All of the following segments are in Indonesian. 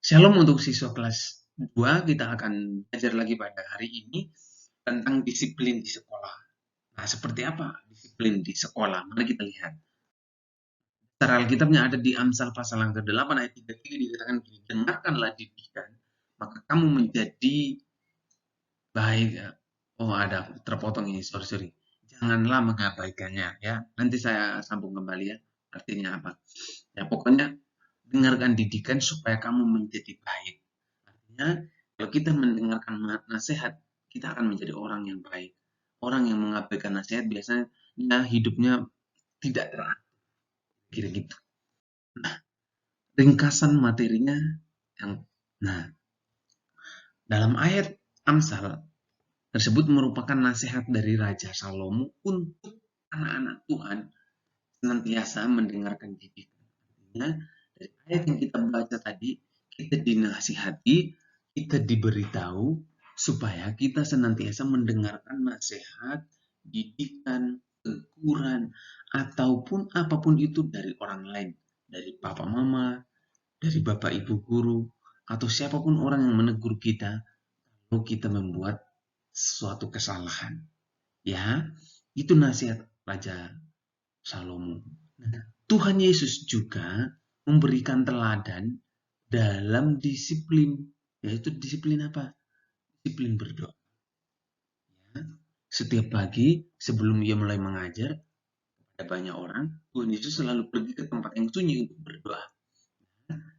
Shalom untuk siswa kelas 2, kita akan belajar lagi pada hari ini tentang disiplin di sekolah. Nah, seperti apa disiplin di sekolah? Mari kita lihat. Secara Alkitabnya ada di Amsal pasal yang ke-8 ayat 33 dikatakan begini, dengarkanlah didikan, maka kamu menjadi baik. Oh, ada terpotong ini, sorry. Janganlah mengabaikannya ya. Nanti saya sambung kembali ya. Artinya apa? Ya, pokoknya dengarkan didikan supaya kamu menjadi baik. Artinya, kalau kita mendengarkan nasihat, kita akan menjadi orang yang baik. Orang yang mengabaikan nasihat biasanya hidupnya tidak teratur. Kira gitu. Nah, ringkasan materinya yang nah, dalam ayat Amsal tersebut merupakan nasihat dari Raja Salomo untuk anak-anak Tuhan senantiasa mendengarkan didikan. Artinya, dari ayat yang kita baca tadi, kita dinasihati, kita diberitahu supaya kita senantiasa mendengarkan nasihat, didikan, teguran, ataupun apapun itu dari orang lain, dari papa mama, dari bapak ibu guru, atau siapapun orang yang menegur kita kalau kita membuat suatu kesalahan. Ya, itu nasihat Raja Salomo. Nah, Tuhan Yesus juga memberikan teladan dalam disiplin, yaitu disiplin apa? Disiplin berdoa. Ya. Setiap pagi sebelum ia mulai mengajar kepada banyak orang, Tuhan Yesus selalu pergi ke tempat yang sunyi untuk berdoa.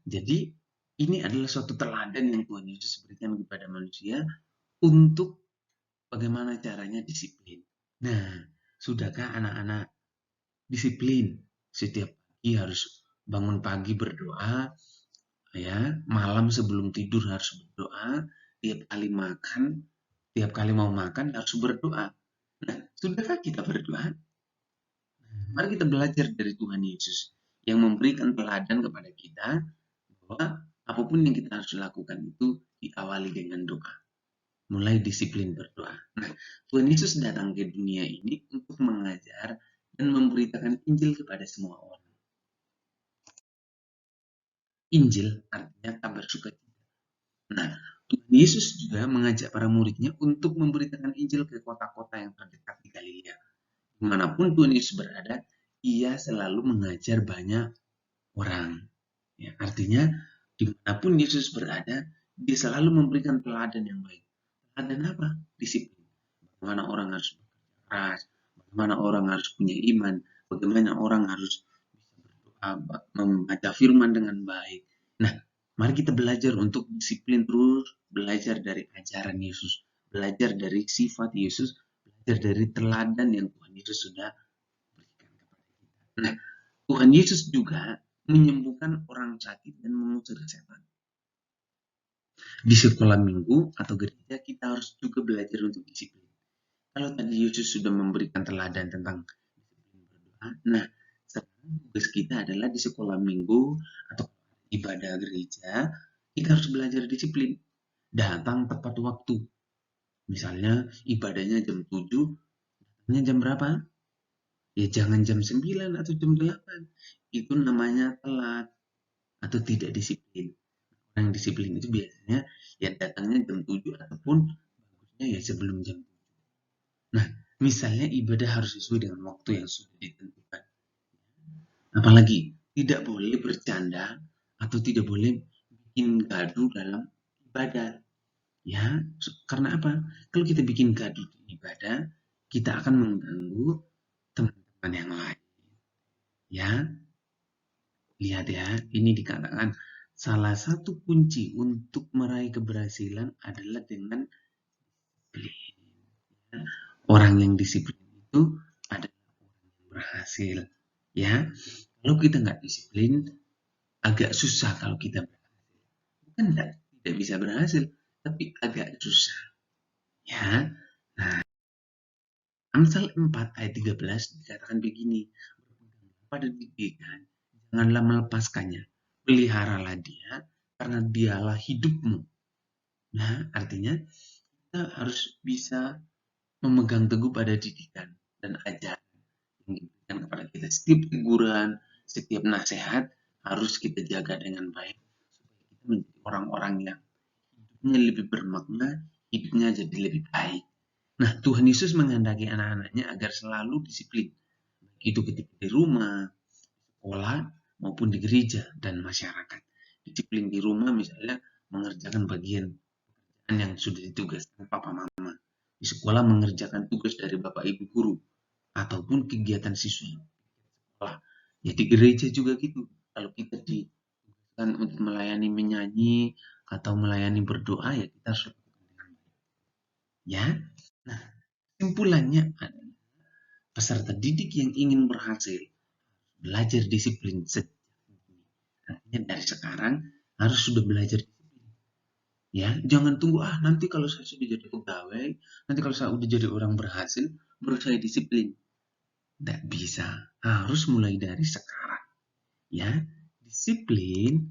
Jadi ini adalah suatu teladan yang Tuhan Yesus berikan kepada manusia untuk bagaimana caranya disiplin. Nah, sudahkah anak-anak disiplin? Setiap pagi harus bangun pagi berdoa, ya, malam sebelum tidur harus berdoa, tiap kali mau makan harus berdoa. Nah, sudahkah kita berdoa? Mari kita belajar dari Tuhan Yesus yang memberikan teladan kepada kita bahwa apapun yang kita harus lakukan itu diawali dengan doa. Mulai disiplin berdoa. Nah, Tuhan Yesus datang ke dunia ini untuk mengajar dan memberitakan Injil kepada semua orang. Injil artinya kabar sukacita. Nah, Tuhan Yesus juga mengajak para muridnya untuk memberitakan Injil ke kota-kota yang terdekat di Galilea. Dimanapun Tuhan Yesus berada, ia selalu mengajar banyak orang. Ya, artinya, dimanapun Yesus berada, dia selalu memberikan teladan yang baik. Teladan apa? Disiplin. Bagaimana orang harus bekerja keras, bagaimana orang harus punya iman, bagaimana orang harus bisa berdoa, membaca firman dengan baik. Nah, mari kita belajar untuk disiplin terus, belajar dari ajaran Yesus, belajar dari sifat Yesus, belajar dari teladan yang Tuhan Yesus sudah berikan kepada kita. Nah, Tuhan Yesus juga menyembuhkan orang sakit dan mengusir setan. Di sekolah minggu atau gereja kita harus juga belajar untuk disiplin. Kalau tadi Yesus sudah memberikan teladan tentang disiplin berdoa, nah sekarang tugas kita adalah di sekolah minggu atau ibadah gereja, kita harus belajar disiplin. Datang tepat waktu. Misalnya ibadahnya jam 7, datangnya jam berapa? Ya jangan jam 9 atau jam 8. Itu namanya telat atau tidak disiplin. Orang yang disiplin itu biasanya ya datangnya jam 7 ataupun bagusnya ya sebelum jam 7. Nah, misalnya ibadah harus sesuai dengan waktu yang sudah ditentukan. Apalagi tidak boleh bercanda atau tidak boleh bikin gaduh dalam ibadah. Ya, karena apa? Kalau kita bikin gaduh di ibadah, kita akan mengganggu teman-teman yang lain. Ya, lihat ya, ini dikatakan salah satu kunci untuk meraih keberhasilan adalah dengan disiplin. Ya. Orang yang disiplin itu adalah orang yang berhasil. Ya, kalau kita nggak disiplin, agak susah kalau kita berhasil. Bukan tidak bisa berhasil, tapi agak susah. Ya, nah, Amsal 4 ayat 13 dikatakan begini, pada didikan, janganlah melepaskannya, peliharalah dia, karena dialah hidupmu. Nah, artinya kita harus bisa memegang teguh pada didikan dan ajaran yang diberikan kepada kita. Setiap teguran, setiap nasihat harus kita jaga dengan baik supaya kita menjadi orang-orang yang hidupnya lebih bermakna, hidupnya jadi lebih baik. Nah, Tuhan Yesus menghendaki anak-anaknya agar selalu disiplin. Itu ketika di rumah, sekolah, maupun di gereja dan masyarakat. Disiplin di rumah misalnya mengerjakan bagian yang sudah ditugaskan papa mama. Di sekolah mengerjakan tugas dari bapak ibu guru ataupun kegiatan siswa sekolah. Ya di gereja juga gitu. Kalau kita ditugaskan untuk melayani menyanyi atau melayani berdoa, ya kita harus lakukan dengan baik. Ya. Nah, kesimpulannya adalah peserta didik yang ingin berhasil belajar disiplin sejak dini. Artinya dari sekarang harus sudah belajar disiplin. Ya, jangan tunggu nanti kalau saya sudah jadi pegawai, nanti kalau saya sudah jadi orang berhasil, baru saya disiplin. Tidak bisa, harus mulai dari sekarang. Ya, disiplin,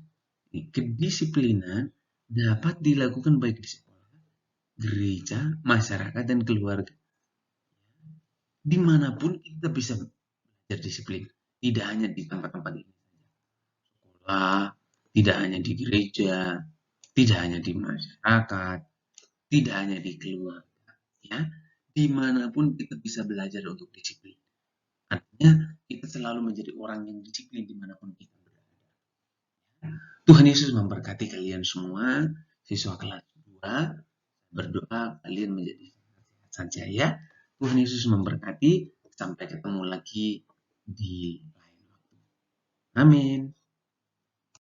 kedisiplinan dapat dilakukan baik di sekolah, gereja, masyarakat, dan keluarga. Dimanapun kita bisa belajar disiplin, tidak hanya di tempat-tempat ini saja. Sekolah, tidak hanya di gereja, tidak hanya di masyarakat, tidak hanya di keluarga. Ya, dimanapun kita bisa belajar untuk disiplin. Artinya kita selalu menjadi orang yang disiplin dimanapun kita berada. Tuhan Yesus memberkati kalian semua, siswa kelas 2, berdoa kalian menjadi sehat saja ya. Tuhan Yesus memberkati, sampai ketemu lagi di lain waktu. Amin.